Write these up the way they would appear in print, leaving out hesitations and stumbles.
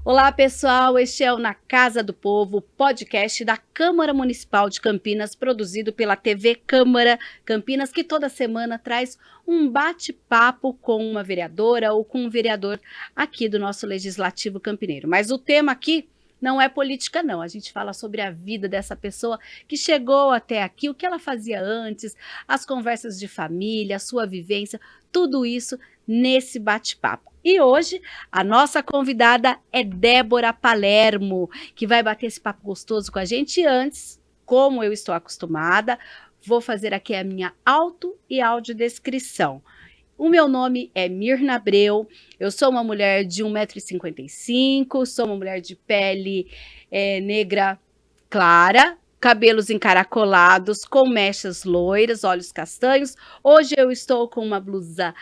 Olá, pessoal. Este é o Na Casa do Povo, podcast da Câmara Municipal de Campinas, produzido pela TV Câmara Campinas, que toda semana traz um bate-papo com uma vereadora ou com um vereador aqui do nosso Legislativo Campineiro. Mas o tema aqui não é política, não. A gente fala sobre a vida dessa pessoa que chegou até aqui, o que ela fazia antes, as conversas de família, a sua vivência, tudo isso nesse bate-papo. E hoje a nossa convidada é Débora Palermo, que vai bater esse papo gostoso com a gente. Antes, como eu estou acostumada, vou fazer aqui a minha auto e audiodescrição. O meu nome é Mirna Abreu, eu sou uma mulher de 1,55 m, sou uma mulher de pele negra clara, cabelos encaracolados, com mechas loiras, olhos castanhos. Hoje eu estou com uma blusa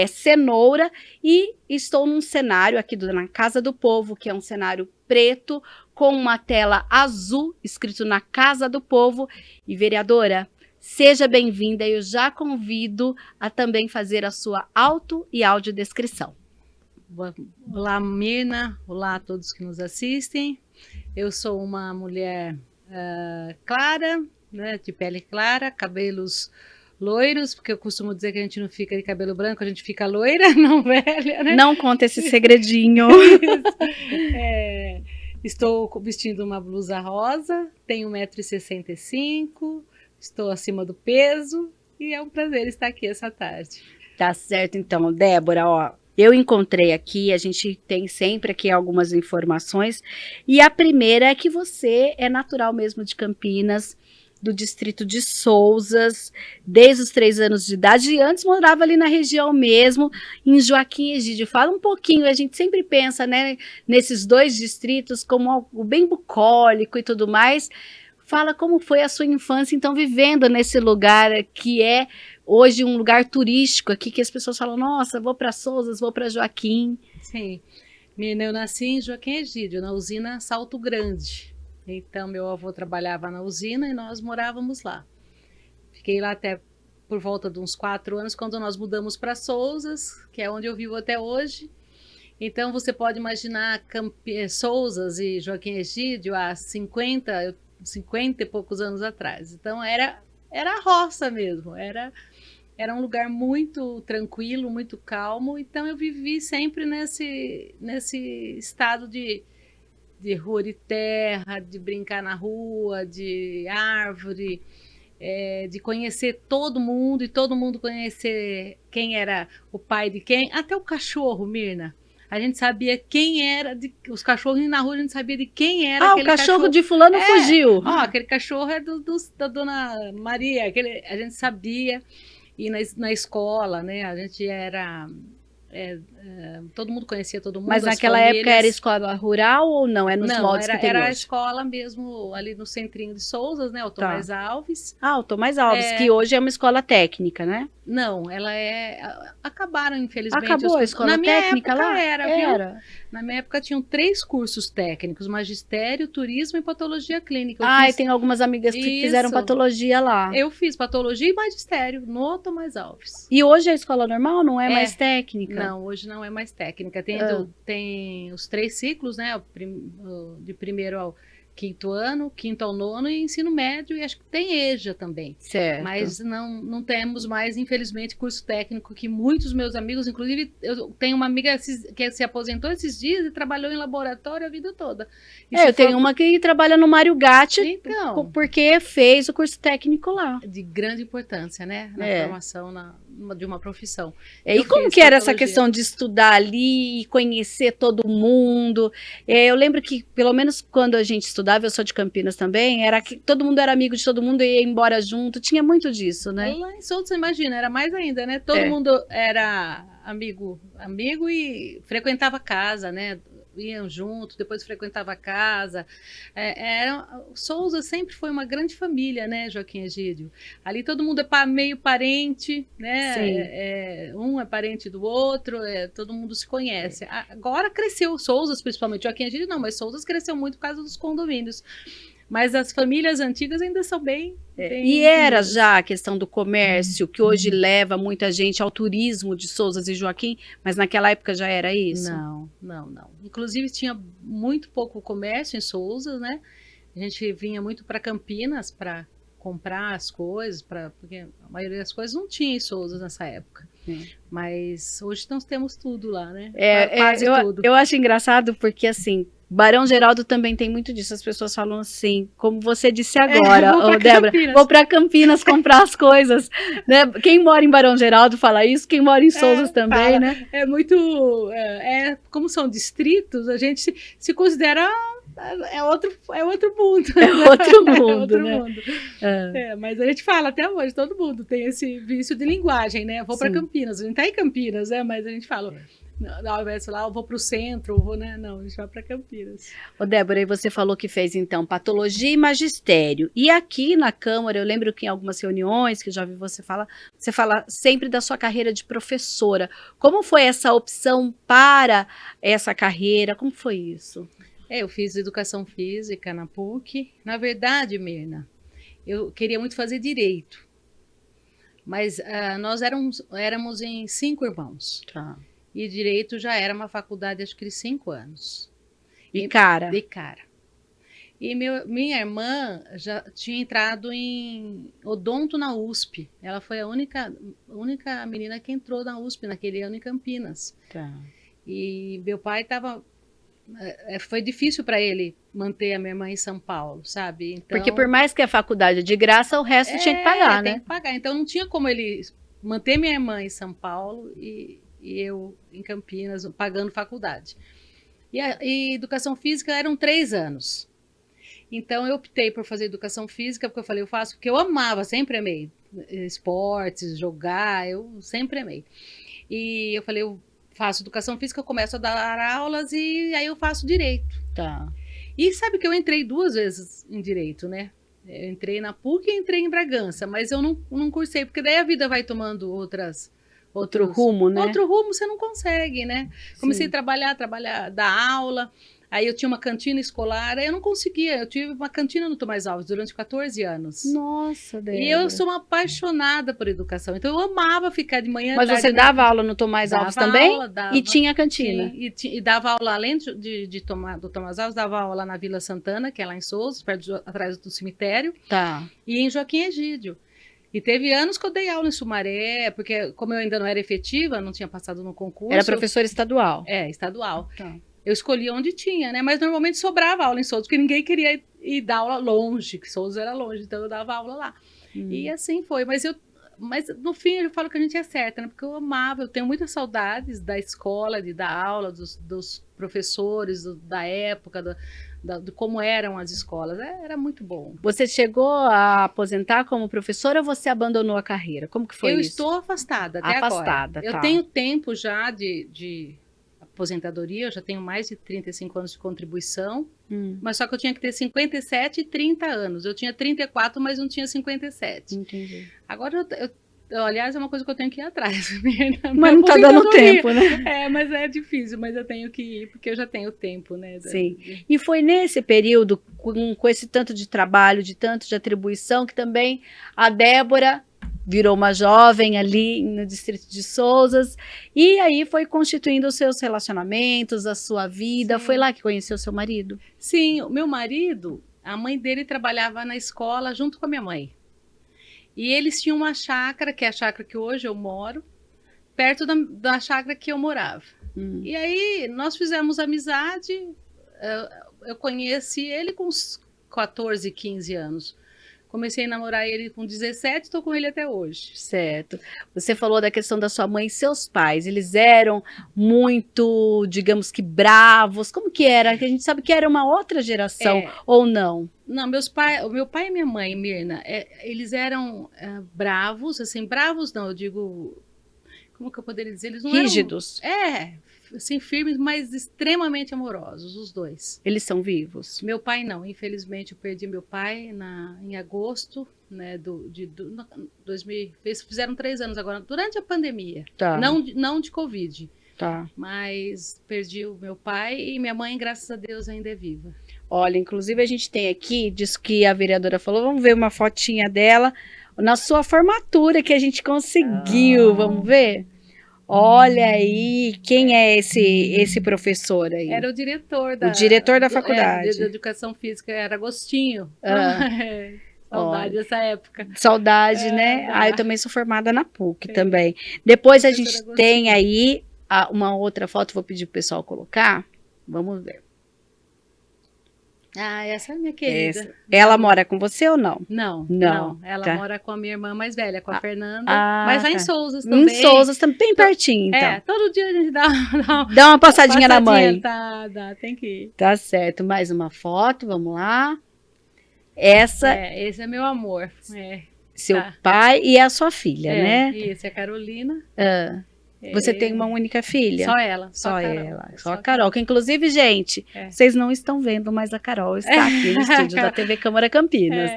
cenoura e estou num cenário aqui na Casa do Povo, que é um cenário preto, com uma tela azul, escrito Na Casa do Povo. E vereadora, seja bem-vinda, eu já convido a também fazer a sua auto e audiodescrição. Olá, Mirna, olá a todos que nos assistem. Eu sou uma mulher clara, né, de pele clara, cabelos loiros, porque eu costumo dizer que a gente não fica de cabelo branco, a gente fica loira, não velha, né? Não conta esse segredinho. Estou vestindo uma blusa rosa, tenho 1,65 m, estou acima do peso e é um prazer estar aqui essa tarde. Tá certo, então, Débora, ó, eu encontrei aqui, a gente tem sempre aqui algumas informações, e a primeira é que você é natural mesmo de Campinas, do distrito de Sousas, desde os 3 anos de idade, e antes morava ali na região mesmo, em Joaquim Egídio. Fala um pouquinho, a gente sempre pensa, né, nesses 2 distritos como algo bem bucólico e tudo mais. Fala como foi a sua infância, então, vivendo nesse lugar que é hoje um lugar turístico aqui, que as pessoas falam, nossa, vou para Sousas, vou para Joaquim. Sim, eu nasci em Joaquim Egídio, na usina Salto Grande. Então, meu avô trabalhava na usina e nós morávamos lá. Fiquei lá até por volta de uns 4 anos, quando nós mudamos para Sousas, que é onde eu vivo até hoje. Então, você pode imaginar Sousas e Joaquim Egídio há 50 e poucos anos atrás. Então, era a roça mesmo, era um lugar muito tranquilo, muito calmo. Então, eu vivi sempre nesse estado de rua de terra, de brincar na rua, de árvore, de conhecer todo mundo e todo mundo conhecer quem era o pai de quem, até o cachorro, Mirna. A gente sabia quem era, os cachorros na rua, a gente sabia de quem era aquele cachorro. Ah, o cachorro de fulano fugiu. Ó, aquele cachorro é da Dona Maria, a gente sabia. E na escola, né, a gente era... todo mundo conhecia todo mundo. Mas naquela época era escola rural ou não? É nos moldes que tem era hoje? a escola mesmo, ali no centrinho de Sousas, né, o Tomás Alves. Ah, o Tomás Alves, que hoje é uma escola técnica, né? Não, ela acabaram, infelizmente. Acabou a escola técnica lá? Era. Na minha época tinham 3 cursos técnicos: magistério, turismo e patologia clínica. E tem algumas amigas que fizeram patologia lá. Eu fiz patologia e magistério no Tomás Alves. E hoje a escola normal não é mais técnica? Não, hoje não é mais técnica. Tem os 3 ciclos, né? De primeiro ao 5º ano, 5º ao 9º e ensino médio, e acho que tem EJA também. Certo. Mas não temos mais, infelizmente, curso técnico, que muitos meus amigos, inclusive eu tenho uma amiga que se aposentou esses dias e trabalhou em laboratório a vida toda. Eu tenho uma que trabalha no Mário Gatti, então, porque fez o curso técnico lá. De grande importância, né? Na formação de uma profissão. E como que era essa questão de estudar ali e conhecer todo mundo? Eu lembro que, pelo menos quando a gente estudava, eu sou de Campinas também, era que todo mundo era amigo de todo mundo e ia embora junto, tinha muito disso, né? Lá em Sousas, imagina, era mais ainda, né? Todo mundo era amigo e frequentava casa, né? Iam juntos, depois frequentava a casa. Sousas sempre foi uma grande família, né, Joaquim Egídio? Ali todo mundo é meio parente, né? Um é parente do outro, todo mundo se conhece. Agora cresceu Sousas, principalmente Joaquim Egídio não, mas Sousas cresceu muito por causa dos condomínios. Mas as famílias antigas ainda são bem... E era já a questão do comércio, que hoje leva muita gente ao turismo de Sousas e Joaquim, mas naquela época já era isso? Não. Inclusive tinha muito pouco comércio em Sousas, né? A gente vinha muito para Campinas para comprar as coisas, porque a maioria das coisas não tinha em Sousas nessa época. Mas hoje nós temos tudo lá, né? Quase tudo. Eu acho engraçado porque, assim, Barão Geraldo também tem muito disso. As pessoas falam assim, como você disse agora, Débora, vou para Campinas comprar as coisas. Né? Quem mora em Barão Geraldo fala isso, quem mora em Sousas também, fala, né? É muito... como são distritos, a gente se considera... É outro mundo. É outro mundo, né? Mundo. Mas a gente fala até hoje, todo mundo tem esse vício de linguagem, né? Vou para Campinas, a gente tá em Campinas, né? Mas a gente fala, ao invés de falar, eu vou para o centro, né? Não, a gente vai para Campinas. Débora, e você falou que fez, então, patologia e magistério. E aqui na Câmara, eu lembro que em algumas reuniões que eu já vi você fala sempre da sua carreira de professora. Como foi essa opção para essa carreira? Como foi isso? Eu fiz educação física na PUC. Na verdade, Mirna, eu queria muito fazer direito. Mas nós éramos em 5 irmãos. Tá. E direito já era uma faculdade, acho que de 5 anos. De cara? De cara. E minha irmã já tinha entrado em odonto na USP. Ela foi a única menina que entrou na USP naquele ano em Campinas. Tá. E meu pai estava... Foi difícil para ele manter a minha irmã em São Paulo, sabe? Então, porque por mais que a faculdade é de graça, o resto tinha que pagar, né? Tem que pagar. Então não tinha como ele manter minha irmã em São Paulo e eu em Campinas pagando faculdade. E educação física eram 3 anos. Então eu optei por fazer educação física porque eu falei, eu faço porque eu amava, sempre amei esportes, jogar, eu sempre amei. E eu falei, eu faço educação física, eu começo a dar aulas e aí eu faço direito. Tá. E sabe que eu entrei 2 vezes em direito, né? Eu entrei na PUC e entrei em Bragança, mas eu não cursei, porque daí a vida vai tomando outro rumo, né? Outro rumo você não consegue, né? Comecei a trabalhar, dar aula. Aí eu tinha uma cantina escolar, aí eu não conseguia. Eu tive uma cantina no Tomás Alves durante 14 anos. Nossa, Débora. E eu sou uma apaixonada por educação. Então eu amava ficar de manhã. Mas tarde, você dava aula no Tomás Alves também? Dava, e tinha cantina? E dava aula, além do Tomás Alves, dava aula na Vila Santana, que é lá em Souza, atrás do cemitério. Tá. E em Joaquim Egídio. E teve anos que eu dei aula em Sumaré, porque como eu ainda não era efetiva, não tinha passado no concurso. Era professora estadual? Estadual. Tá. Eu escolhia onde tinha, né? Mas normalmente sobrava aula em Souza, porque ninguém queria ir dar aula longe, que Souza era longe, então eu dava aula lá. E assim foi. Mas no fim eu falo que a gente acerta, né? Porque eu amava, eu tenho muitas saudades da escola, de dar aula, dos professores, da época, de como eram as escolas. Era muito bom. Você chegou a aposentar como professora ou você abandonou a carreira? Como que foi isso? Eu estou afastada até agora. Eu tenho tempo já de aposentadoria, eu já tenho mais de 35 anos de contribuição, mas só que eu tinha que ter 57 e 30 anos. Eu tinha 34, mas não tinha 57. Entendi. Agora, aliás, é uma coisa que eu tenho que ir atrás. Mas não está dando tempo, né? Mas é difícil, mas eu tenho que ir, porque eu já tenho tempo, né? Sim. E foi nesse período, com esse tanto de trabalho, tanto de atribuição, que também a Débora virou uma jovem ali no distrito de Sousas, e aí foi constituindo os seus relacionamentos, a sua vida. Sim. Foi lá que conheceu seu marido? Sim, o meu marido, a mãe dele trabalhava na escola junto com a minha mãe. E eles tinham uma chácara, que é a chácara que hoje eu moro, perto da chácara que eu morava. E aí nós fizemos amizade, eu conheci ele com uns 14, 15 anos. Comecei a namorar ele com 17, estou com ele até hoje. Certo. Você falou da questão da sua mãe e seus pais. Eles eram muito, digamos que, bravos. Como que era? Que a gente sabe que era uma outra geração, ou não? Não, o meu pai e minha mãe, Mirna, eles eram bravos, assim, bravos não, eu digo... Como que eu poderia dizer? Eles não rígidos. Assim, firmes, mas extremamente amorosos, os dois. Eles são vivos? Meu pai não, infelizmente eu perdi meu pai em agosto, né, de 2000, fizeram 3 anos agora, durante a pandemia, tá. não de Covid. Tá. Mas perdi o meu pai e minha mãe, graças a Deus, ainda é viva. Olha, inclusive a gente tem aqui, diz que a vereadora falou, vamos ver uma fotinha dela na sua formatura que a gente conseguiu, vamos ver? Olha aí, quem é esse professor aí? Era o diretor O diretor da de faculdade. educação física, era Agostinho. Ah. Saudade dessa época. Saudade, né? Dá. Eu também sou formada na PUC também. Depois a Professor gente Agostinho. tem aí uma outra foto, vou pedir pro pessoal colocar. Vamos ver. Essa é minha querida. Ela mora com você ou não? Não. Ela tá. mora com a minha irmã mais velha, com a Fernanda. Ah, mas lá tá. em Souzas Em também. Souzas também, bem pertinho, então. Todo dia a gente dá Dá uma passadinha na mãe. Dá, tem que ir. Tá certo. Mais uma foto, vamos lá. Essa, Esse é meu amor. seu tá. pai e a sua filha, né? Isso, é a Carolina. Você tem uma única filha? Só ela. Só a Carol. ela. Só a Carol. Que inclusive, gente, vocês não estão vendo, mas a Carol está aqui no estúdio da TV Câmara Campinas.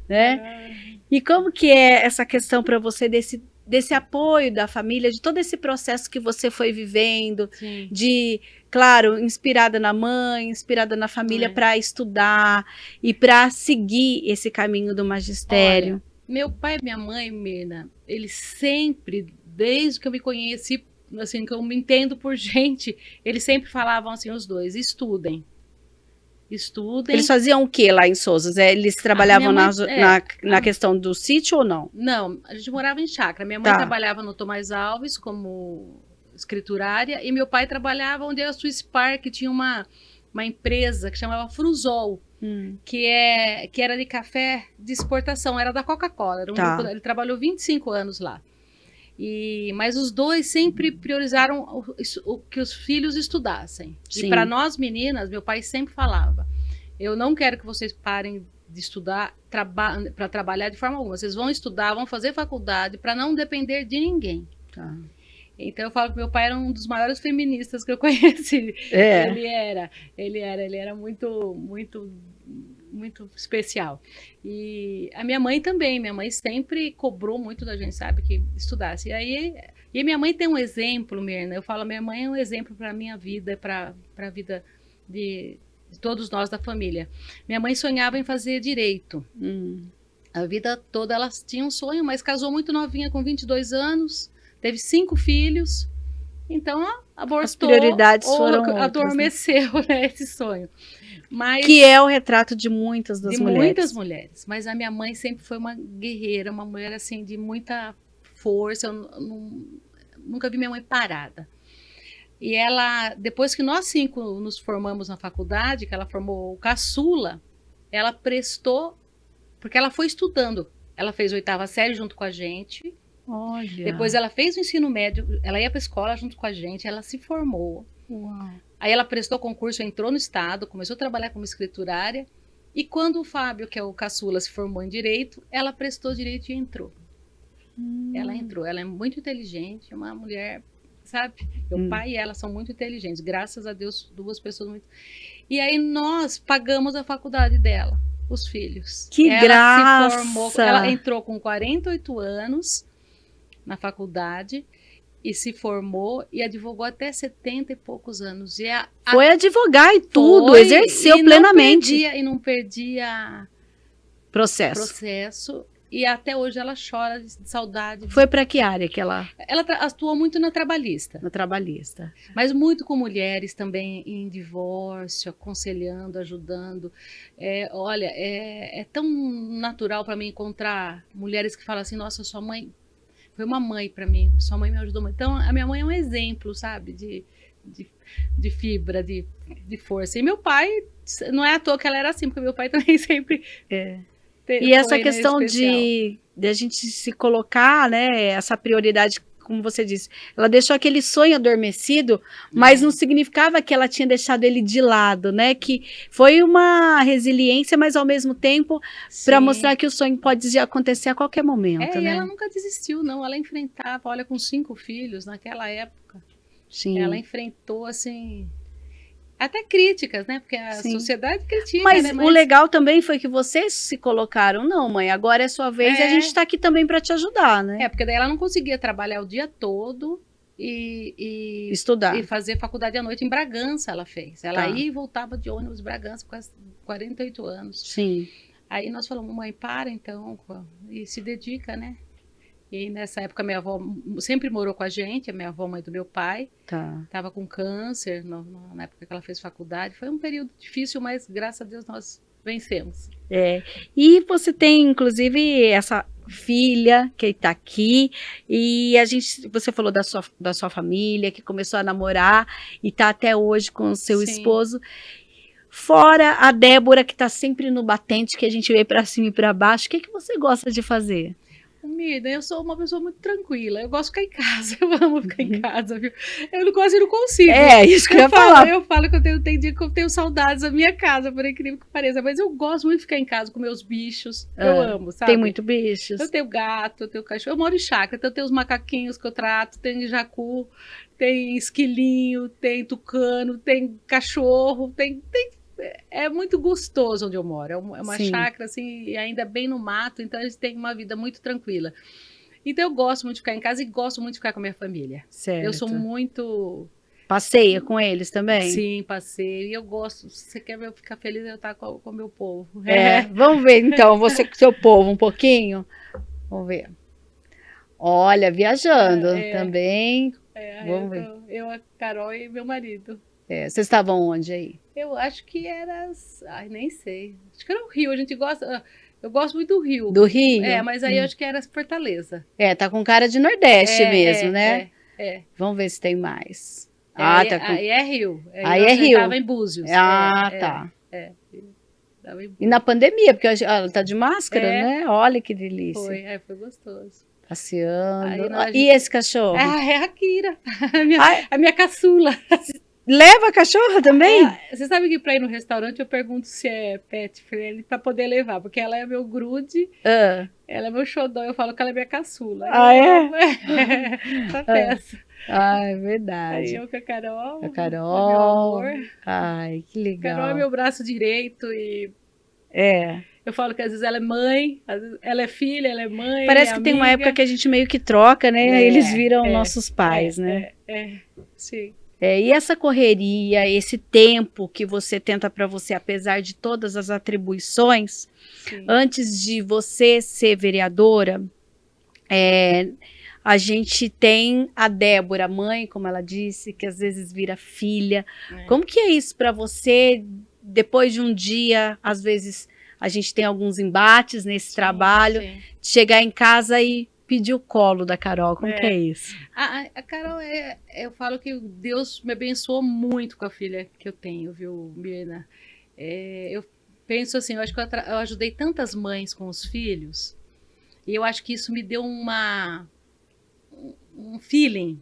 Né? E como que é essa questão para você desse apoio da família, de todo esse processo que você foi vivendo, Sim. de, claro, inspirada na mãe, inspirada na família para estudar e para seguir esse caminho do magistério? Olha, meu pai e minha mãe, Mirna, eles sempre, desde que eu me conheci, assim, que eu me entendo por gente, eles sempre falavam assim, os dois, estudem. Eles faziam o que lá em Souzas? Eles trabalhavam na questão do sítio ou não? Não, a gente morava em chácara. Minha mãe trabalhava no Tomás Alves como escriturária e meu pai trabalhava onde a Swiss Park tinha uma empresa que chamava Frusol, que era de café de exportação, era da Coca-Cola. Ele trabalhou 25 anos lá. Mas os dois sempre priorizaram que os filhos estudassem. Sim. E para nós meninas, meu pai sempre falava, eu não quero que vocês parem de estudar para trabalhar de forma alguma. Vocês vão estudar, vão fazer faculdade para não depender de ninguém. Tá. Então eu falo que meu pai era um dos maiores feministas que eu conheci. Ele era muito, muito, muito especial. E a minha mãe também, minha mãe sempre cobrou muito da gente, sabe, que estudasse. E minha mãe tem um exemplo, Mirna, eu falo, minha mãe é um exemplo para a minha vida, para a vida de todos nós da família. Minha mãe sonhava em fazer direito. A vida toda ela tinha um sonho, mas casou muito novinha, com 22 anos, teve 5 filhos, então abortou. As prioridades foram outras, adormeceu, né, esse sonho. Mas, que é o retrato de muitas das mulheres. De muitas mulheres. Mas a minha mãe sempre foi uma guerreira, uma mulher assim de muita força. Eu nunca vi minha mãe parada. E ela, depois que nós 5 nos formamos na faculdade, que ela formou o caçula, ela prestou, porque ela foi estudando. Ela fez 8ª série junto com a gente. Olha. Depois ela fez o ensino médio, ela ia para a escola junto com a gente, ela se formou. Uau. Aí ela prestou concurso, entrou no estado, começou a trabalhar como escriturária. E quando o Fábio, que é o caçula, se formou em direito, ela prestou direito e entrou. Ela entrou, ela é muito inteligente, é uma mulher, sabe? Meu pai e ela são muito inteligentes, graças a Deus, 2 pessoas muito... E aí nós pagamos a faculdade dela, os filhos. Que ela graça! Se formou, ela entrou com 48 anos na faculdade, e se formou e advogou até 70 e poucos anos. Foi advogar e tudo, exerceu plenamente. Não perdia processo. E até hoje ela chora de saudade. Foi para que área que ela... Ela atuou muito na trabalhista. Na trabalhista. Mas muito com mulheres também em divórcio, aconselhando, ajudando. Olha, é tão natural para mim encontrar mulheres que falam assim, nossa, sua mãe... Foi uma mãe para mim, sua mãe me ajudou muito. Então, a minha mãe é um exemplo, sabe, de fibra, de força. E meu pai, não é à toa que ela era assim, porque meu pai também sempre... E essa questão de a gente se colocar, né, essa prioridade, como você disse, ela deixou aquele sonho adormecido, mas não significava que ela tinha deixado ele de lado, né, que foi uma resiliência, mas ao mesmo tempo para mostrar que o sonho pode acontecer a qualquer momento, né? E ela nunca desistiu, não, ela enfrentava, olha, com 5 filhos naquela época, Sim. Ela enfrentou, assim... Até críticas, né? Porque a sociedade critica, mas, né? O legal também foi que vocês se colocaram, não, mãe, agora é sua vez e a gente está aqui também para te ajudar, né? Porque daí ela não conseguia trabalhar o dia todo Estudar. E fazer faculdade à noite em Bragança, ela fez. Ela Tá. ia e voltava de ônibus em Bragança com 48 anos. Sim. Aí nós falamos, mãe, para então, e se dedica, né? E nessa época minha avó sempre morou com a gente, a minha avó, mãe do meu pai, Tá. estava com câncer na época que ela fez faculdade. Foi um período difícil, mas graças a Deus nós vencemos. E você tem, inclusive, essa filha que está aqui, e você falou da sua família, que começou a namorar e está até hoje com o seu Sim. esposo. Fora a Débora, que está sempre no batente, que a gente vê para cima e para baixo, o que você gosta de fazer? Mida, eu sou uma pessoa muito tranquila. Eu gosto de ficar em casa. Eu amo ficar em casa, viu? Eu quase não consigo. Isso que eu ia falar. Eu falo que tem dia que eu tenho saudades da minha casa, por incrível que pareça. Mas eu gosto muito de ficar em casa com meus bichos. Eu amo, sabe? Tem muito bichos. Eu tenho gato, eu tenho cachorro. Eu moro em chácara, então eu tenho os macaquinhos que eu trato, tem jacu, tem esquilinho, tem tucano, tem cachorro, é muito gostoso onde eu moro. É uma Sim. chácara, assim, e ainda bem no mato, então eles têm uma vida muito tranquila. Então eu gosto muito de ficar em casa e gosto muito de ficar com a minha família. Certo. Eu sou muito... Passeia com eles também? Sim, passeio. E eu gosto. Se você quer ver eu ficar feliz, eu estar com o meu povo. Vamos ver então, você com o seu povo um pouquinho? Vamos ver. Olha, viajando também. Vamos ver. Eu, a Carol e meu marido. Vocês estavam onde aí? Eu acho que era... Ai, nem sei. Acho que era o Rio. A gente gosta... Eu gosto muito do Rio. Do Rio? Mas aí eu acho que era Fortaleza. Tá com cara de Nordeste mesmo, né? Vamos ver se tem mais. Aí é Rio. Aí é Rio. Estava em Búzios. Tá. E na pandemia, porque ela tá de máscara, né? Olha que delícia. Foi gostoso. Passeando. E esse cachorro? É a Kira, a minha caçula. Leva a cachorra também? Você sabe que para ir no restaurante eu pergunto se é pet friendly para poder levar, porque ela é meu grude, ela é meu xodó, eu falo que ela é minha caçula. Essa peça. É verdade. Aí eu com a Carol. A Carol. Meu amor. Ai, que legal. Carol é meu braço direito e... Eu falo que às vezes ela é mãe, às vezes ela é filha, ela é mãe. Parece que tem uma época que a gente meio que troca, né? Eles viram nossos pais, né? Sim. E essa correria, esse tempo que você tenta para você, apesar de todas as atribuições, antes de você ser vereadora, a gente tem a Débora, mãe, como ela disse, que às vezes vira filha. Como que é isso para você, depois de um dia, às vezes a gente tem alguns embates nesse trabalho, de chegar em casa e pedir o colo da Carol, como que é isso? A Carol, eu falo que Deus me abençoou muito com a filha que eu tenho, viu, Mirna? Eu penso assim, eu acho que eu ajudei tantas mães com os filhos, e eu acho que isso me deu um feeling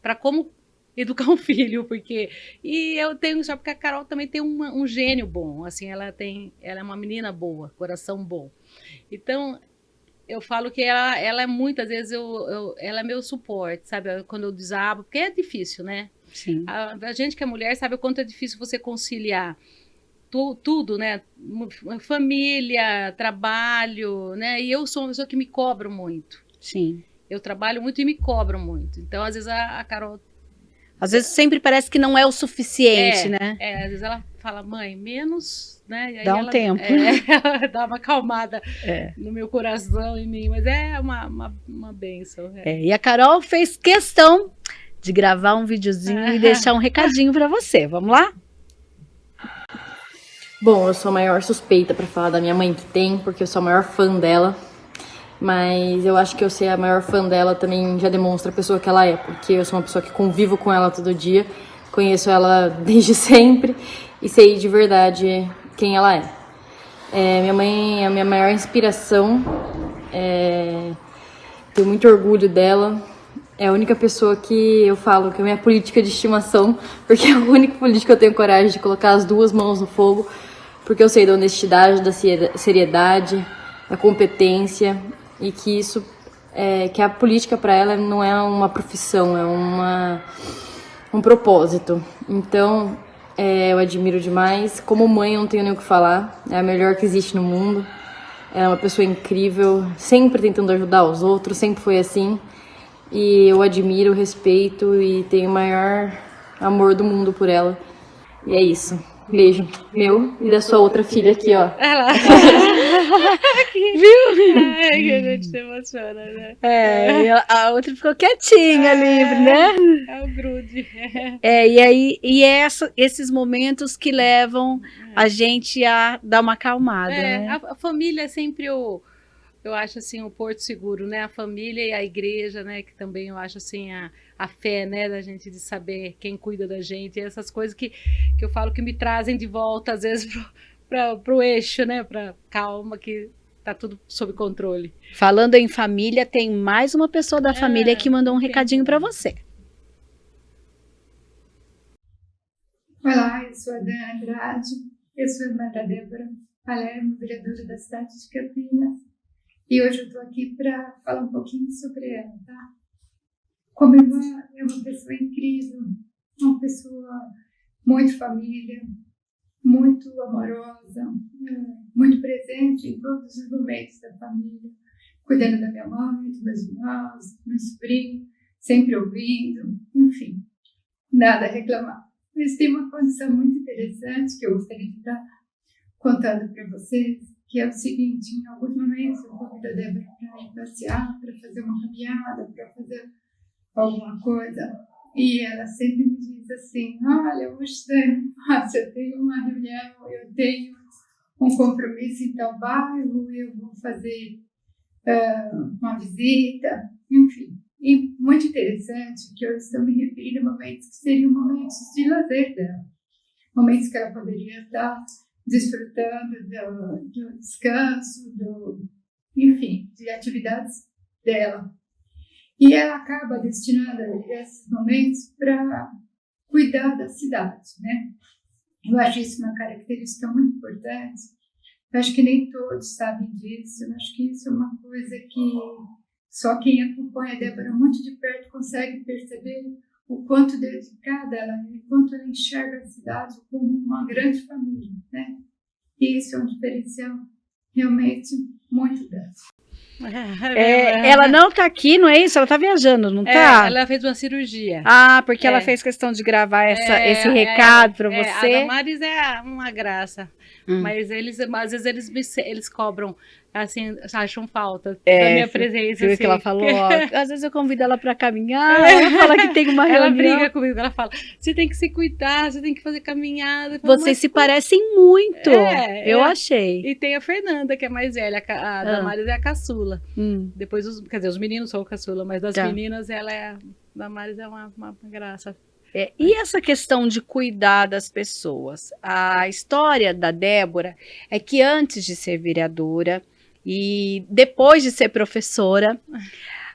para como educar um filho, e eu tenho, só porque a Carol também tem um gênio bom, assim, ela é uma menina boa, coração bom. Então, eu falo que ela é muitas vezes, ela é meu suporte, sabe? Quando eu desabo, porque é difícil, né? Sim. A gente que é mulher sabe o quanto é difícil você conciliar tudo, né? Família, trabalho, né? E eu sou uma pessoa que me cobro muito. Sim. Eu trabalho muito e me cobro muito. Então, às vezes, a Carol... Às vezes sempre parece que não é o suficiente, né? Às vezes ela fala, mãe, menos, né? E aí dá um tempo. Ela dá uma acalmada no meu coração, em mim, mas é uma bênção. E a Carol fez questão de gravar um videozinho e deixar um recadinho para você. Vamos lá? Bom, eu sou a maior suspeita para falar da minha mãe que tem, porque eu sou a maior fã dela. Mas eu acho que eu ser a maior fã dela também já demonstra a pessoa que ela é, porque eu sou uma pessoa que convivo com ela todo dia, conheço ela desde sempre e sei de verdade quem ela é. Minha mãe é a minha maior inspiração, tenho muito orgulho dela, é a única pessoa que eu falo que é a minha política de estimação, porque é a única política que eu tenho coragem de colocar as duas mãos no fogo, porque eu sei da honestidade, da seriedade, da competência, e que isso, que a política para ela não é uma profissão, é um propósito. Então, eu admiro demais. Como mãe, eu não tenho nem o que falar, é a melhor que existe no mundo. É uma pessoa incrível, sempre tentando ajudar os outros, sempre foi assim. e eu admiro, respeito e tenho o maior amor do mundo por ela. E é isso. Beijo meu e da sua outra filha aqui, ó. Olha lá. Viu? Ai, que a gente se emociona, né? E a outra ficou quietinha, livre, né? É o grude. E aí, esses momentos que levam a gente a dar uma acalmada, né? A família é sempre eu acho assim, o porto seguro, né? A família e a igreja, né? Que também eu acho assim, a fé, né? Da gente de saber quem cuida da gente. E essas coisas que eu falo que me trazem de volta, às vezes, pro eixo, né? Pra calma, que tá tudo sob controle. Falando em família, tem mais uma pessoa da família que mandou um recadinho para você. Olá, eu sou a Dana Andrade, eu sou irmã da Débora Palermo, vereadora da cidade de Campinas. E hoje eu estou aqui para falar um pouquinho sobre ela, tá? Como irmã, é uma pessoa incrível, uma pessoa muito família, muito amorosa, muito presente em todos os momentos da família, cuidando da minha mãe, dos meus irmãos, do meu sobrinho, sempre ouvindo, enfim, nada a reclamar. Mas tem uma condição muito interessante que eu gostaria de estar contando para vocês, que é o seguinte: em alguns momentos eu convido a Débora para ir passear, para fazer uma caminhada, para fazer alguma coisa, e ela sempre me diz assim: olha, hoje eu tenho uma reunião, eu tenho um compromisso em tal bairro, eu vou fazer uma visita, enfim. E muito interessante que eu estou me referindo a momentos que seriam momentos de lazer dela, momentos que ela poderia estar desfrutando do descanso, enfim, de atividades dela. E ela acaba destinando esses momentos para cuidar da cidade, né? Eu acho isso uma característica muito importante. Eu acho que nem todos sabem disso. Eu acho que isso é uma coisa que só quem acompanha a Débora muito de perto consegue perceber o quanto dedicada ela é, o quanto ela enxerga a cidade como uma grande família, né? E isso é um diferencial realmente muito dela. Ela não tá aqui, não é isso? Ela tá viajando, não tá? Ela fez uma cirurgia. Porque ela fez questão de gravar esse recado para você. A Damares é uma graça. Mas às vezes eles cobram, assim, acham falta da minha presença. Viu assim. que ela falou? Às vezes eu convido ela para caminhar, ela fala que tem uma reunião. Ela briga comigo, ela fala: você tem que se cuidar, você tem que fazer caminhada. Vocês se parecem muito, eu achei. E tem a Fernanda, que é mais velha, a Damares é a caçula. Depois, quer dizer, os meninos são caçula, mas das meninas, a Damares é uma graça. E essa questão de cuidar das pessoas? A história da Débora é que antes de ser vereadora e depois de ser professora,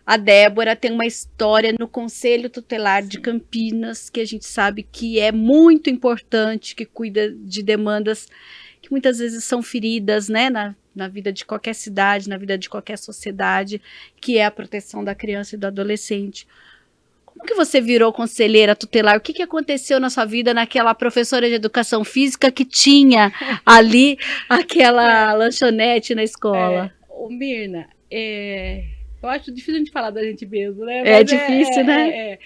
a Débora tem uma história no Conselho Tutelar de Campinas, que a gente sabe que é muito importante, que cuida de demandas que muitas vezes são feridas, né, na vida de qualquer cidade, na vida de qualquer sociedade, que é a proteção da criança e do adolescente. Como que você virou conselheira tutelar? O que aconteceu na sua vida naquela professora de educação física que tinha ali aquela lanchonete na escola? Mirna, eu acho difícil a gente falar da gente mesmo, né? É difícil, né?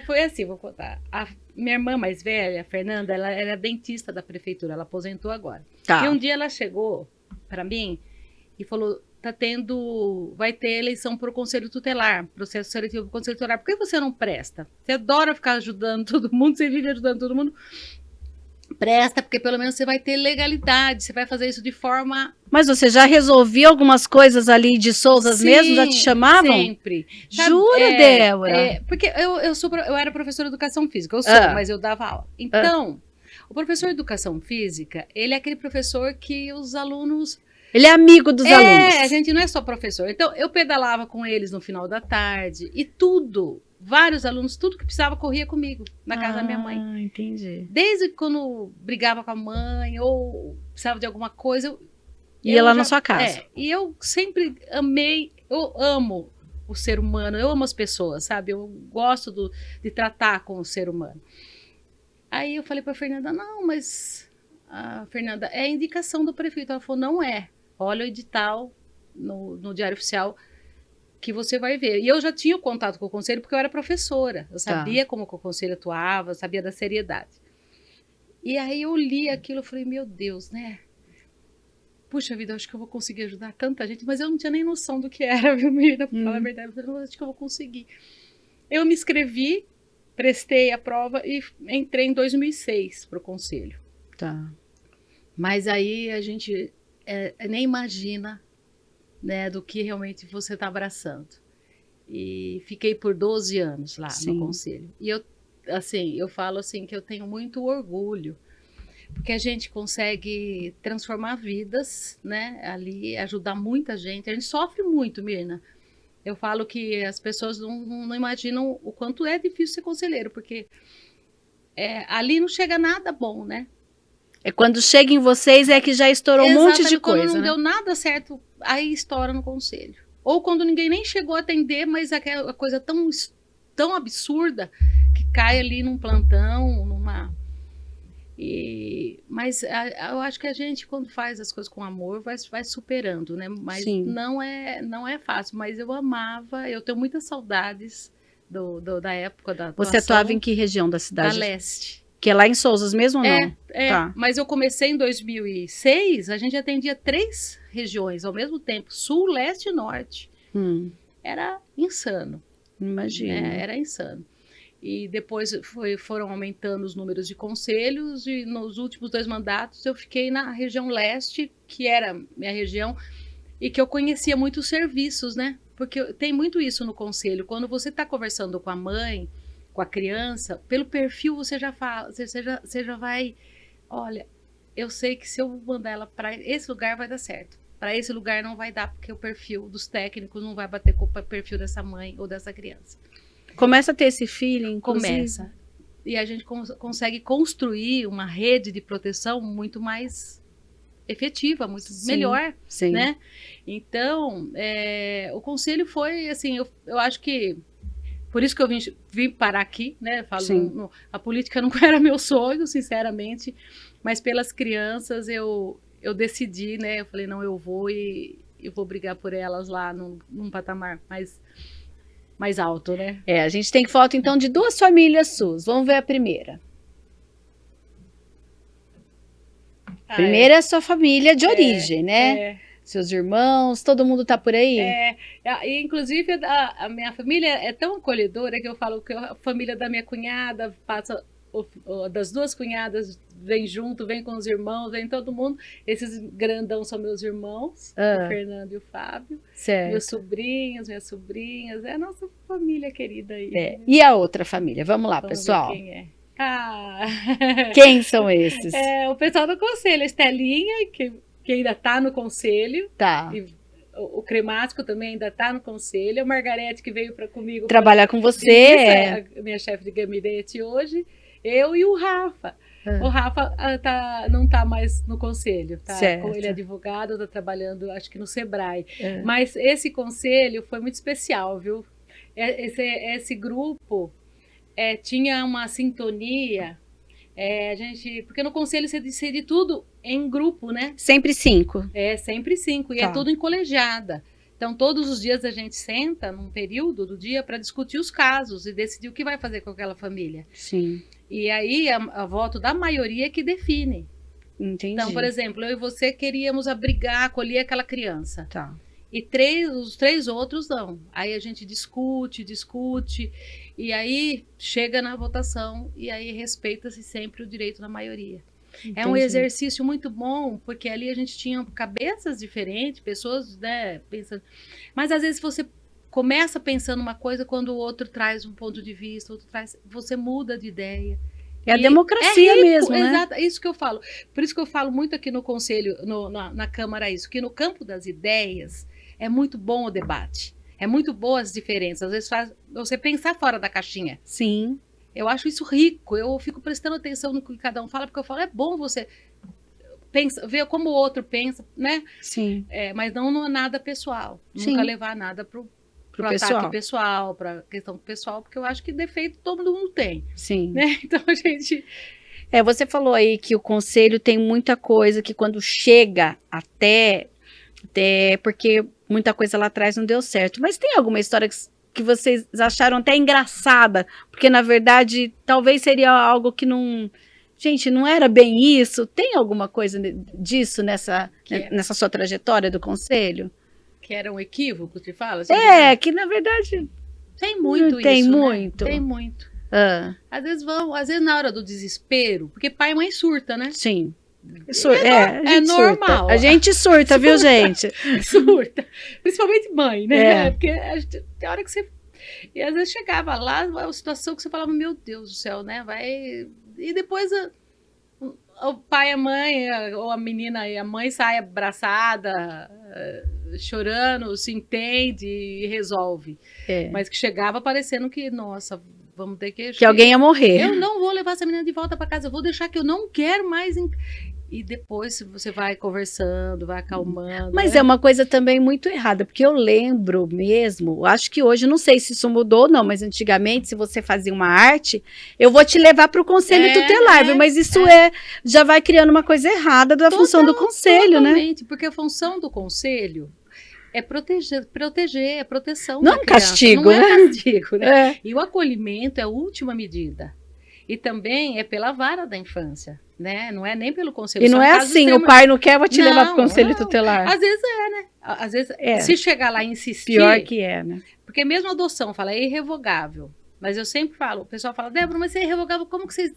Foi assim, vou contar. A minha irmã mais velha, a Fernanda, ela era dentista da prefeitura, ela aposentou agora. Tá. E um dia ela chegou para mim e falou: vai ter eleição para o Conselho Tutelar, processo seletivo para o Conselho Tutelar. Por que você não presta? Você adora ficar ajudando todo mundo, você vive ajudando todo mundo. Presta, porque pelo menos você vai ter legalidade, você vai fazer isso de forma... Mas você já resolvia algumas coisas ali de Souzas mesmo? Já te chamavam? Sempre. Jura, Débora? Porque eu era professora de educação física, mas eu dava aula. Então, o professor de educação física, ele é aquele professor que os alunos... Ele é amigo dos alunos. A gente não é só professor. Então, eu pedalava com eles no final da tarde e vários alunos, tudo que precisava corria comigo na casa da minha mãe. Entendi. Desde quando brigava com a mãe ou precisava de alguma coisa, ia lá na sua casa. E eu sempre eu amo o ser humano, eu amo as pessoas, sabe? Eu gosto de tratar com o ser humano. Aí eu falei para a Fernanda: não, mas a Fernanda, é indicação do prefeito. Ela falou: não é. Olha o edital no Diário Oficial, que você vai ver. E eu já tinha o contato com o conselho porque eu era professora. Eu sabia como que o conselho atuava, eu sabia da seriedade. E aí eu li aquilo e falei, meu Deus, né? Puxa vida, acho que eu vou conseguir ajudar tanta gente, mas eu não tinha nem noção do que era, viu, menina? Pra falar a verdade, eu falei, acho que eu vou conseguir. Eu me inscrevi, prestei a prova e entrei em 2006 para o conselho. Tá. Mas aí a gente nem imagina, né, do que realmente você está abraçando. E fiquei por 12 anos lá no conselho. E eu falo assim que eu tenho muito orgulho, porque a gente consegue transformar vidas, né, ali, ajudar muita gente. A gente sofre muito, Mirna. Eu falo que as pessoas não imaginam o quanto é difícil ser conselheiro, porque ali não chega nada bom, né? É quando chega em vocês é que já estourou um monte de coisa, quando não né? deu nada certo, aí estoura no conselho. Ou quando ninguém nem chegou a atender, mas aquela coisa tão absurda que cai ali num plantão, mas eu acho que a gente, quando faz as coisas com amor, vai superando, né? Mas não é fácil. Mas eu amava, eu tenho muitas saudades da época da atuação. Você atuava em que região da cidade? Da Leste. Que é lá em Sousas mesmo ou não? Tá. Mas eu comecei em 2006, a gente atendia 3 regiões ao mesmo tempo, Sul, Leste e Norte. Era insano. Imagina. Era insano. E depois foram aumentando os números de conselhos, e nos últimos 2 mandatos eu fiquei na região leste, que era minha região, e que eu conhecia muitos serviços, né? Porque tem muito isso no conselho. Quando você está conversando com a mãe, com a criança, pelo perfil você já fala, você já vai, olha, eu sei que se eu mandar ela para esse lugar vai dar certo. Para esse lugar não vai dar, porque o perfil dos técnicos não vai bater com o perfil dessa mãe ou dessa criança. Começa a ter esse feeling, inclusive. Começa. E a gente consegue construir uma rede de proteção muito mais efetiva, muito melhor, né? Então, o conselho foi, assim, eu acho que, por isso que eu vim parar aqui, né? Falo, a política não era meu sonho, sinceramente, mas pelas crianças eu decidi, né? Eu falei, não, eu vou e eu vou brigar por elas lá num patamar mais alto, né? A gente tem foto, então, de 2 famílias suas. Vamos ver a primeira. Primeira é a sua família de origem, né? Seus irmãos, todo mundo tá por aí? E inclusive a minha família é tão acolhedora que eu falo que a família da minha cunhada passa, das 2 cunhadas vem junto, vem com os irmãos, vem todo mundo. Esses grandão são meus irmãos, o Fernando e o Fábio. Certo. Meus sobrinhos, minhas sobrinhas, é a nossa família querida aí. E a outra família? Vamos lá, pessoal. Ver quem é. Quem são esses? O pessoal do conselho, a Estelinha, que ainda está no conselho. Tá. E o Cremático também ainda está no conselho. A Margarete, que veio comigo trabalhar com você. A minha chefe de gabinete hoje. Eu e o Rafa. O Rafa não está mais no conselho, tá? Ele é advogado, está trabalhando, acho que no Sebrae. Mas esse conselho foi muito especial, viu? Esse grupo tinha uma sintonia, porque no conselho você decide tudo em grupo, né? Sempre 5. Sempre 5, e é tudo em colegiada. Então, todos os dias a gente senta num período do dia para discutir os casos e decidir o que vai fazer com aquela família. Sim. E aí, a voto da maioria que define. Entendi. Então, por exemplo, eu e você queríamos abrigar, acolher aquela criança. Tá. E os 3 outros não. Aí a gente discute, e aí chega na votação, e aí respeita-se sempre o direito da maioria. Entendi. É um exercício muito bom, porque ali a gente tinha cabeças diferentes, pessoas, né, pensando. Mas às vezes você começa pensando uma coisa, quando o outro traz um ponto de vista, você muda de ideia. É a democracia mesmo, né? Exato, é isso que eu falo. Por isso que eu falo muito aqui no conselho, na Câmara, isso, que no campo das ideias é muito bom o debate. É muito boa as diferenças. Às vezes faz você pensar fora da caixinha. Sim. Eu acho isso rico. Eu fico prestando atenção no que cada um fala, porque eu falo, é bom você ver como o outro pensa, né? Sim. Mas não é nada pessoal. Sim. Nunca levar nada pro ataque pessoal, pra questão pessoal, porque eu acho que defeito todo mundo tem. Sim. Né? Então a gente... Você falou aí que o conselho tem muita coisa que quando chega até porque muita coisa lá atrás não deu certo. Mas tem alguma história que vocês acharam até engraçada? Porque, na verdade, talvez seria algo que não... Gente, não era bem isso? Tem alguma coisa disso nessa sua trajetória do conselho? Que era um equívoco, te fala? Que na verdade... Tem muito tem isso, muito. Né? Tem muito. Às vezes na hora do desespero, porque pai e mãe surta, né? Sim. É normal. Surta. A gente surta, viu, gente? Surta. Principalmente mãe, né? É. Porque tem hora que você... E às vezes chegava lá, uma situação que você falava, meu Deus do céu, né? Vai... E depois o pai e a mãe, ou a menina e a mãe saem abraçada, chorando, se entende e resolve. Mas que chegava parecendo que, nossa, vamos ter que... Que alguém ia morrer. Eu não vou levar essa menina de volta para casa, eu vou deixar que eu não quero mais... E depois você vai conversando, vai acalmando. Mas né? é uma coisa também muito errada, porque eu lembro mesmo, acho que hoje, não sei se isso mudou ou não, mas antigamente, se você fazia uma arte, eu vou te levar para o conselho tutelar, viu? Mas isso já vai criando uma coisa errada da função do conselho, totalmente, né? Porque a função do conselho é proteger, é proteção não da um criança. Castigo, não né? é castigo, né? É. E o acolhimento é a última medida. E também é pela vara da infância, né? Não é nem pelo conselho. E não é assim, o pai não quer, vou te levar para o conselho tutelar. Às vezes né? Às vezes, se chegar lá e insistir... Pior que né? Porque mesmo a adoção, fala, é irrevogável. Mas eu sempre falo, o pessoal fala, Débora, mas se é irrevogável, como que vocês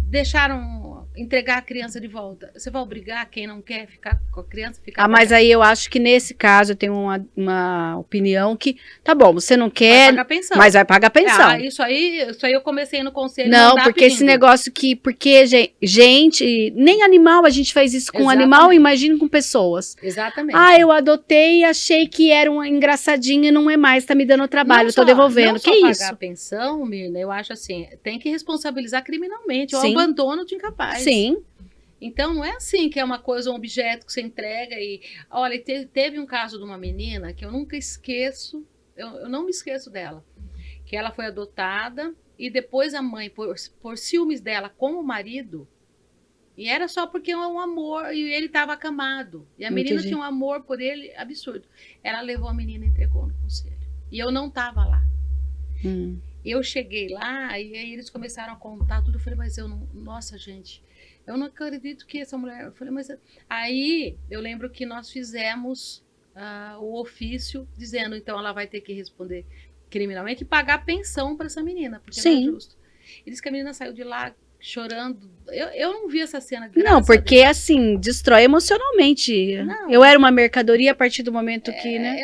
deixaram entregar a criança de volta? Você vai obrigar quem não quer ficar com a criança? Mas aí eu acho que nesse caso eu tenho uma opinião que, tá bom, você não quer, mas vai pagar pensão. Isso aí eu comecei no conselho. Não, porque esse negócio porque gente, nem animal a gente faz isso com animal, imagina com pessoas. Exatamente. Eu adotei e achei que era uma engraçadinha e não é mais, tá me dando trabalho, tô devolvendo. Que isso? Pagar pensão, Mirna, eu acho assim, tem que responsabilizar criminalmente, ou Sim. abandono de incapaz. Sim. Então, não é assim que é uma coisa, um objeto que você entrega e... Olha, teve um caso de uma menina que eu nunca esqueço, eu não me esqueço dela, que ela foi adotada e depois a mãe, por ciúmes dela com o marido, e era só porque é um amor, e ele estava acamado, e a menina tinha um amor por ele absurdo. Ela levou a menina e entregou no conselho. E eu não estava lá. Eu cheguei lá e aí eles começaram a contar tudo. Eu falei, mas eu não... Nossa, gente, eu não acredito que essa mulher... Eu falei, mas... Aí eu lembro que nós fizemos o ofício dizendo, então ela vai ter que responder criminalmente e pagar pensão para essa menina, porque não é justo. E disse que a menina saiu de lá chorando. Eu não vi essa cena. Não, porque assim, destrói emocionalmente. Não. Eu era uma mercadoria a partir do momento que, né?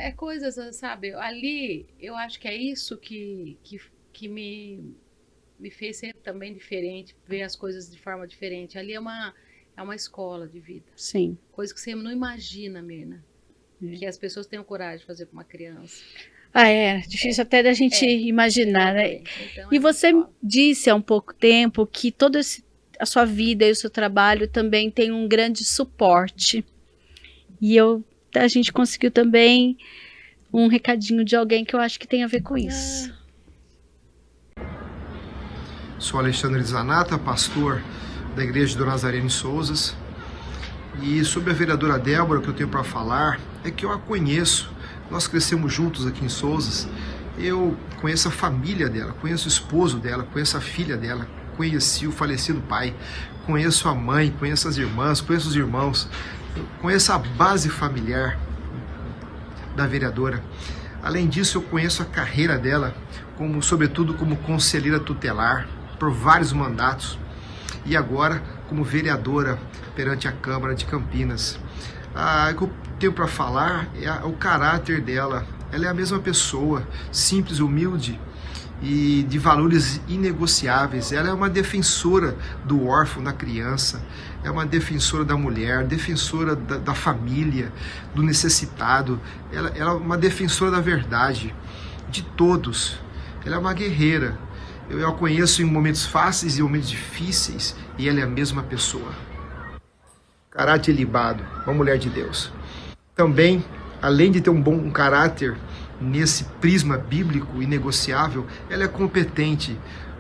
É coisas, sabe? Ali, eu acho que é isso que me fez ser também diferente, ver as coisas de forma diferente. Ali é uma escola de vida. Sim. Coisa que você não imagina, Mirna. Que as pessoas tenham coragem de fazer com uma criança. Difícil até da gente imaginar, né? Então, e você disse há um pouco tempo que toda a sua vida e o seu trabalho também tem um grande suporte. E a gente conseguiu também um recadinho de alguém que eu acho que tem a ver com isso. Sou Alexandre Zanata, pastor da Igreja do Nazareno em Souzas. E sobre a vereadora Débora, o que eu tenho para falar é que eu a conheço. Nós crescemos juntos aqui em Souzas. Eu conheço a família dela, conheço o esposo dela, conheço a filha dela, conheci o falecido pai, conheço a mãe, conheço as irmãs, conheço os irmãos, conheço a base familiar da vereadora. Além disso, eu conheço a carreira dela, sobretudo como conselheira tutelar, por vários mandatos, e agora como vereadora perante a Câmara de Campinas. O que eu tenho para falar é o caráter dela. Ela é a mesma pessoa, simples, humilde e de valores inegociáveis. Ela é uma defensora do órfão, da criança, é uma defensora da mulher, defensora da família, do necessitado. Ela é uma defensora da verdade, de todos. Ela é uma guerreira. Eu a conheço em momentos fáceis e momentos difíceis, e ela é a mesma pessoa. Caráter ilibado, uma mulher de Deus. Também, além de ter um caráter nesse prisma bíblico inegociável, ela é competente.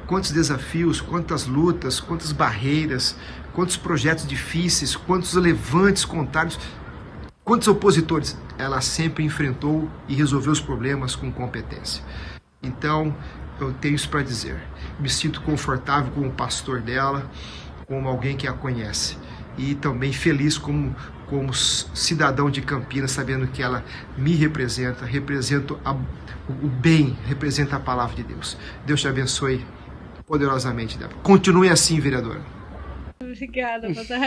Quantos desafios, quantas lutas, quantas barreiras, quantos projetos difíceis, quantos levantes contrários, Quantos opositores? Ela sempre enfrentou e resolveu os problemas com competência. Então, eu tenho isso para dizer. Me sinto confortável como pastor dela, como alguém que a conhece. E também feliz como cidadão de Campinas, sabendo que ela me representa o bem, representa a palavra de Deus. Deus te abençoe poderosamente, Débora. Continue assim, vereadora. Obrigada, pastor.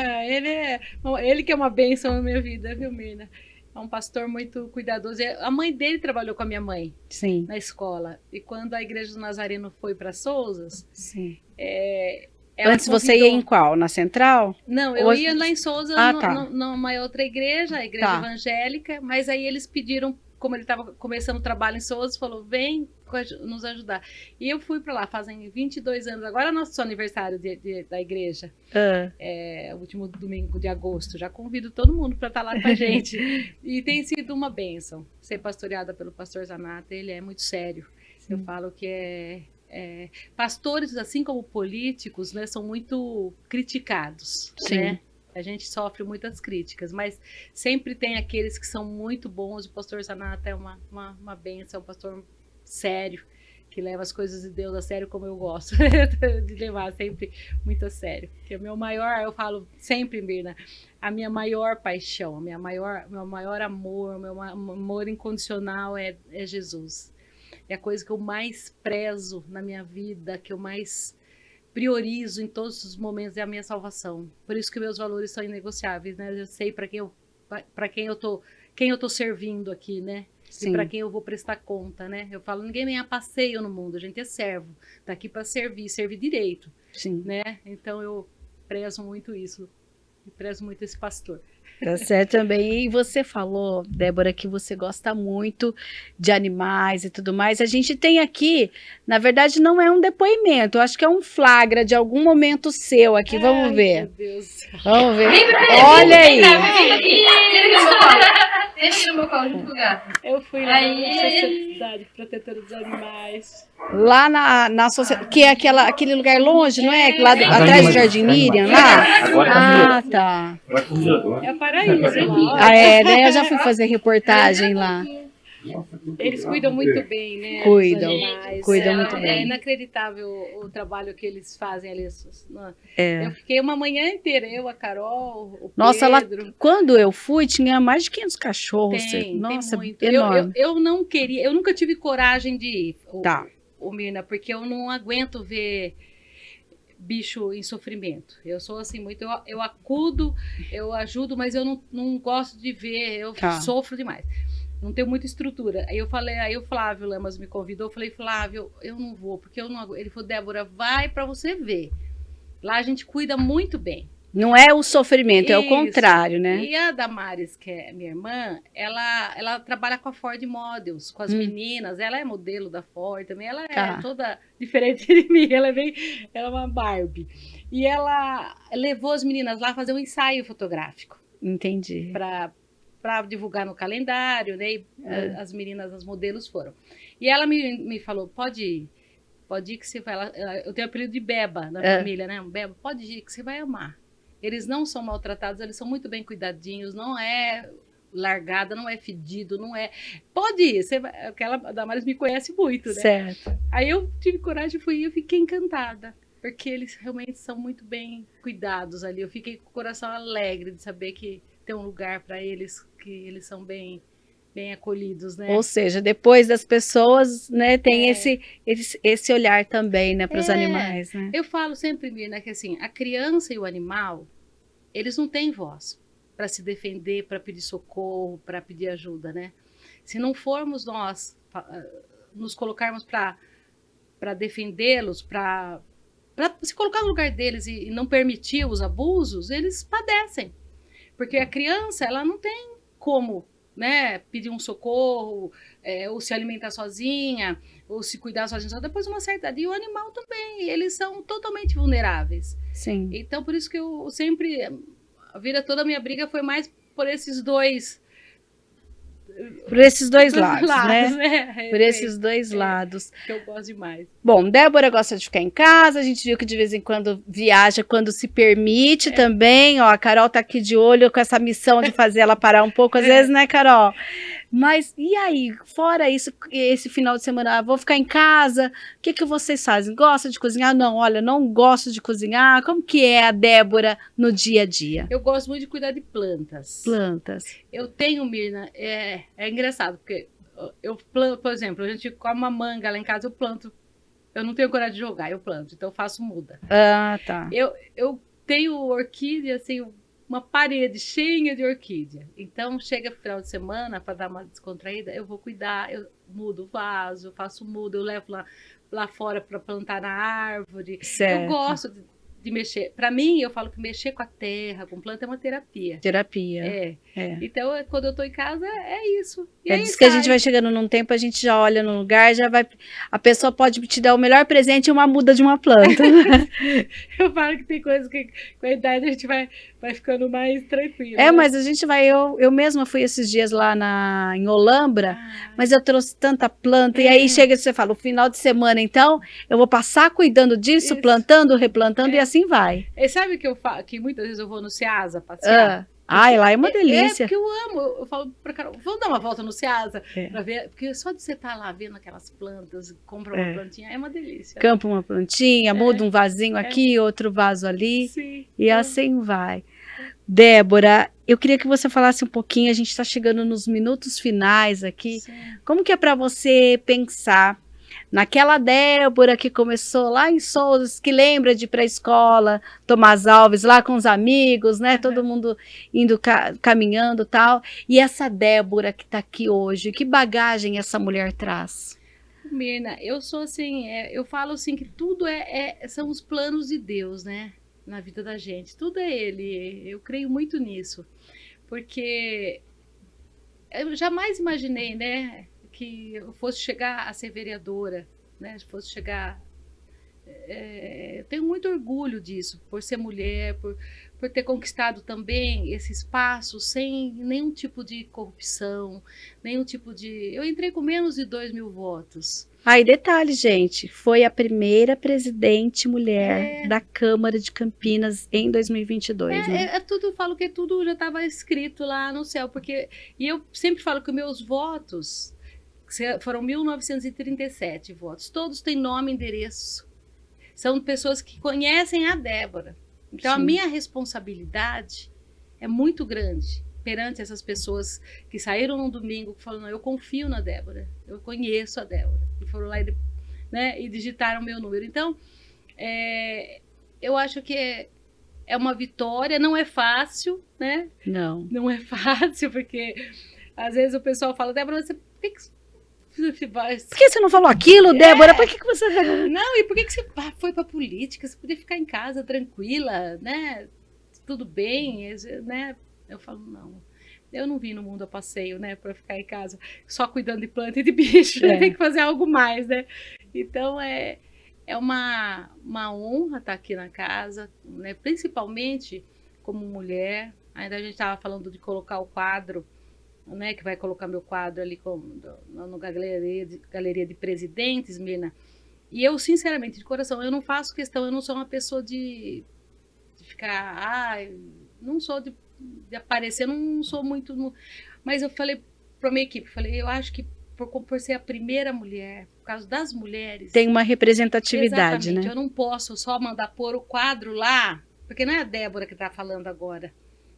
Ele que é uma bênção na minha vida, viu, Mirna? É um pastor muito cuidadoso. A mãe dele trabalhou com a minha mãe na escola. E quando a Igreja do Nazareno foi para Souzas, Antes você ia em qual? Na Central? Não, eu ia lá em Souzas, numa outra igreja, a igreja evangélica, mas aí eles pediram, como ele estava começando o trabalho em Souzas, falou, vem nos ajudar. E eu fui para lá, fazem 22 anos, agora é nosso aniversário da igreja, o último domingo de agosto, já convido todo mundo para estar lá com a gente. E tem sido uma bênção ser pastoreada pelo pastor Zanata, ele é muito sério. Sim. Eu falo que pastores, assim como políticos, né, são muito criticados. Sim. Né? A gente sofre muitas críticas, mas sempre tem aqueles que são muito bons. O pastor Zanata é uma bênção, é um pastor sério, que leva as coisas de Deus a sério, como eu gosto de levar sempre muito a sério. Que é eu falo sempre, Mirna, a minha maior paixão, meu maior amor, meu amor incondicional é Jesus. É a coisa que eu mais prezo na minha vida, que eu mais priorizo em todos os momentos, é a minha salvação. Por isso que meus valores são inegociáveis, né? Eu sei para quem eu tô servindo aqui, né? Sim. E para quem eu vou prestar conta, né? Eu falo, ninguém nem a passeio no mundo, a gente é servo, tá aqui para servir direito. Sim. Né? Então eu prezo muito isso, e prezo muito esse pastor. Tá certo também. E você falou, Débora, que você gosta muito de animais e tudo mais. A gente tem aqui, na verdade, não é um depoimento, eu acho que é um flagra de algum momento seu aqui. Vamos ver. Meu Deus. Vamos ver. Olha aí. Deixa no meu colo junto com o gato. Eu fui lá na Sociedade Protetora dos Animais. Lá na sociedade, que é aquele lugar longe, não é? Lá atrás do Jardim Miriam, lá? Tá. É paraíso lá. Né? Eu já fui fazer reportagem lá. Eles cuidam muito bem, né? Cuidam muito bem. É inacreditável o trabalho que eles fazem ali. Eu fiquei uma manhã inteira, eu, a Carol, o Nossa, Pedro. Lá, quando eu fui, tinha mais de 500 cachorros. Nossa, tem muito. Enorme. Eu não queria, eu nunca tive coragem de ir, Mirna, porque eu não aguento ver bicho em sofrimento. Eu sou assim muito, eu acudo, eu ajudo, mas eu não gosto de ver, eu sofro demais. Não tenho muita estrutura. Aí o Flávio Lamas me convidou, eu falei, Flávio, eu não vou, porque eu não aguento. Ele falou, Débora, vai para você ver. Lá a gente cuida muito bem. Não é o sofrimento, é o contrário, né? E a Damares, que é minha irmã, ela trabalha com a Ford Models, com as meninas. Ela é modelo da Ford também. Ela é toda diferente de mim. Ela é uma Barbie. E ela levou as meninas lá fazer um ensaio fotográfico. Entendi. Para divulgar no calendário, né? E as meninas, as modelos foram. E ela me falou, pode ir que você vai lá. Eu tenho o apelido de Beba na família, né? Beba, pode ir que você vai amar. Eles não são maltratados, eles são muito bem cuidadinhos, não é largada, não é fedido, não é... Pode ir, aquela Damares me conhece muito, né? Certo. Aí eu tive coragem, fui e eu fiquei encantada, porque eles realmente são muito bem cuidados ali. Eu fiquei com o coração alegre de saber que tem um lugar para eles, que eles são bem acolhidos, né? Ou seja, depois das pessoas, né, tem esse olhar também, né, para os animais, né? Eu falo sempre, Mirna, que assim, a criança e o animal, eles não têm voz para se defender, para pedir socorro, para pedir ajuda, né? Se não formos nós nos colocarmos para defendê-los, para se colocar no lugar deles e não permitir os abusos, eles padecem. Porque a criança, ela não tem como, né, pedir um socorro, ou se alimentar sozinha, ou se cuidar sozinha, só depois de uma certa idade. E o animal também, eles são totalmente vulneráveis. Sim. Então, por isso que eu sempre, a vida toda, a minha briga foi mais por esses dois Por esses dois Dos lados, né? né? Por esses dois lados. Que eu gosto demais. Bom, Débora gosta de ficar em casa, a gente viu que de vez em quando viaja, quando se permite também, ó, a Carol tá aqui de olho com essa missão de fazer ela parar um pouco, às vezes, né, Carol? Mas, e aí, fora isso, esse final de semana, vou ficar em casa, o que vocês fazem? Gosta de cozinhar? Não, olha, não gosto de cozinhar, como que é a Débora no dia a dia? Eu gosto muito de cuidar de plantas. Plantas. Eu tenho, Mirna, é engraçado, porque eu planto, por exemplo, a gente come uma manga lá em casa, eu planto. Eu não tenho coragem de jogar, eu planto, então eu faço muda. Ah, tá. Eu tenho orquídea, assim, uma parede cheia de orquídea. Então, chega no final de semana, para dar uma descontraída, eu vou cuidar, eu mudo o vaso, faço muda, eu levo lá fora para plantar na árvore. Certo. Eu gosto de mexer. Para mim, eu falo que mexer com a terra, com planta, é uma terapia. Terapia. É. É. Então, quando eu tô em casa, é isso. E aí Diz que a sai. gente vai chegando num tempo, a gente já olha no lugar, já vai. A pessoa pode te dar o melhor presente e uma muda de uma planta. Eu falo que tem coisas que com a idade a gente vai ficando mais tranquila. É, mas a gente vai. Eu mesma fui esses dias lá em Olambra, mas eu trouxe tanta planta. E aí chega e você fala: o final de semana, então, eu vou passar cuidando disso, Isso. plantando, replantando, e assim vai. E sabe que eu falo que muitas vezes eu vou no Ceasa passear? Ai, lá é uma delícia. É, porque eu amo. Eu falo pra Carol, vamos dar uma volta no Ceasa É. pra ver. Porque só de você estar lá vendo aquelas plantas, compra uma plantinha, é uma delícia. Campa uma plantinha, muda um vasinho aqui, outro vaso ali, Sim. e assim vai. Débora, eu queria que você falasse um pouquinho, a gente está chegando nos minutos finais aqui. Sim. Como que é para você pensar naquela Débora que começou lá em Souza, que lembra de ir para a escola, Tomás Alves, lá com os amigos, né? Todo mundo indo caminhando e tal. E essa Débora que está aqui hoje, que bagagem essa mulher traz? Mirna, eu sou assim, eu falo assim que tudo são os planos de Deus, né? Na vida da gente. Tudo é Ele. Eu creio muito nisso. Porque eu jamais imaginei, né? Que eu fosse chegar a ser vereadora, né? Fosse chegar. Eu tenho muito orgulho disso, por ser mulher, por ter conquistado também esse espaço sem nenhum tipo de corrupção, nenhum tipo de. Eu entrei com menos de 2.000 votos. Aí, detalhe, gente, foi a primeira presidente mulher da Câmara de Campinas em 2022, né? Tudo, eu falo que tudo já estava escrito lá no céu, porque. E eu sempre falo que meus votos foram 1.937 votos, todos têm nome e endereço. São pessoas que conhecem a Débora. Então, Sim. A minha responsabilidade é muito grande perante essas pessoas que saíram no domingo e falaram: não, eu confio na Débora, eu conheço a Débora. E foram lá e digitaram o meu número. Então, eu acho que é uma vitória, não é fácil, né? Não. Não é fácil, porque às vezes o pessoal fala: Débora, você tem que... Por que você não falou aquilo, Débora? Por que você... Não, e por que você foi pra política? Você podia ficar em casa tranquila, né? Tudo bem, né? Eu falo, não. Eu não vim no mundo a passeio, né? Pra ficar em casa só cuidando de planta e de bicho. Tem que fazer algo mais, né? Então, é uma honra estar aqui na casa, né? Principalmente como mulher. Ainda a gente estava falando de colocar o quadro, né, que vai colocar meu quadro ali na galeria de presidentes, Mirna. E eu, sinceramente, de coração, eu não faço questão, eu não sou uma pessoa de ficar, não sou de aparecer, não sou muito... Mas eu falei para minha equipe, eu acho que por ser a primeira mulher, por causa das mulheres... Tem uma representatividade, exatamente, né? Eu não posso só mandar pôr o quadro lá, porque não é a Débora que está falando agora,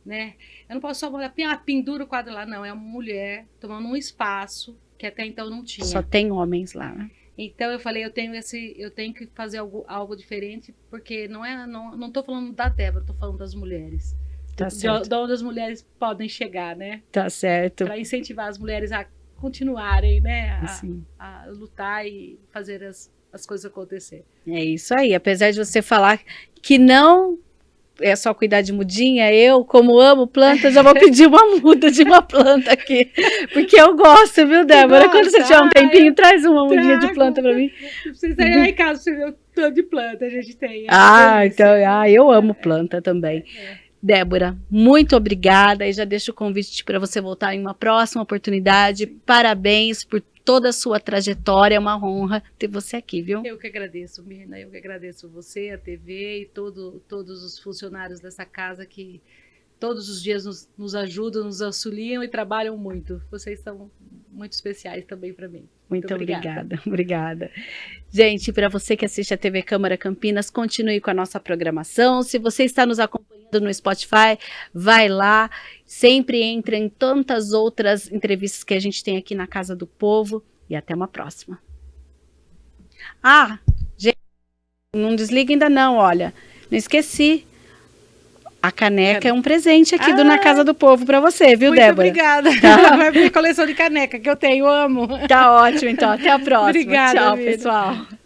né? Eu não posso só mandar, pendura o quadro lá, não. É uma mulher tomando um espaço que até então não tinha. Só tem homens lá, né? Então eu falei, eu tenho que fazer algo diferente, porque não estou falando da Débora, estou falando das mulheres. Tá certo. De onde as mulheres podem chegar, né? Tá certo. Para incentivar as mulheres a continuarem, né? Assim. A lutar e fazer as coisas acontecer. É isso aí. Apesar de você falar que não é só cuidar de mudinha, eu, como amo planta, já vou pedir uma muda de uma planta aqui. Porque eu gosto, viu, Débora? Nossa, quando você tiver um tempinho, traz uma mudinha de planta pra mim. Você sair lá em casa, você vê o tanto de planta a gente tem. Então, eu amo planta também. Débora, muito obrigada e já deixo o convite para você voltar em uma próxima oportunidade. Parabéns por toda a sua trajetória, é uma honra ter você aqui, viu? Eu que agradeço, Mirna, eu que agradeço você, a TV e todos os funcionários dessa casa que todos os dias nos ajudam, nos auxiliam e trabalham muito. Vocês são muito especiais também para mim. Muito obrigada. Gente, para você que assiste a TV Câmara Campinas, continue com a nossa programação. Se você está nos acompanhando no Spotify, vai lá. Sempre entra em tantas outras entrevistas que a gente tem aqui na Casa do Povo. E até uma próxima. Gente, não desliga ainda não, olha. Não esqueci. A caneca é um presente aqui do Na Casa do Povo para você, viu, muito Débora? Obrigada. Tá. Vai minha coleção de caneca que eu tenho, amo. Tá ótimo, então. Até a próxima. Obrigada, Tchau, amiga. pessoal.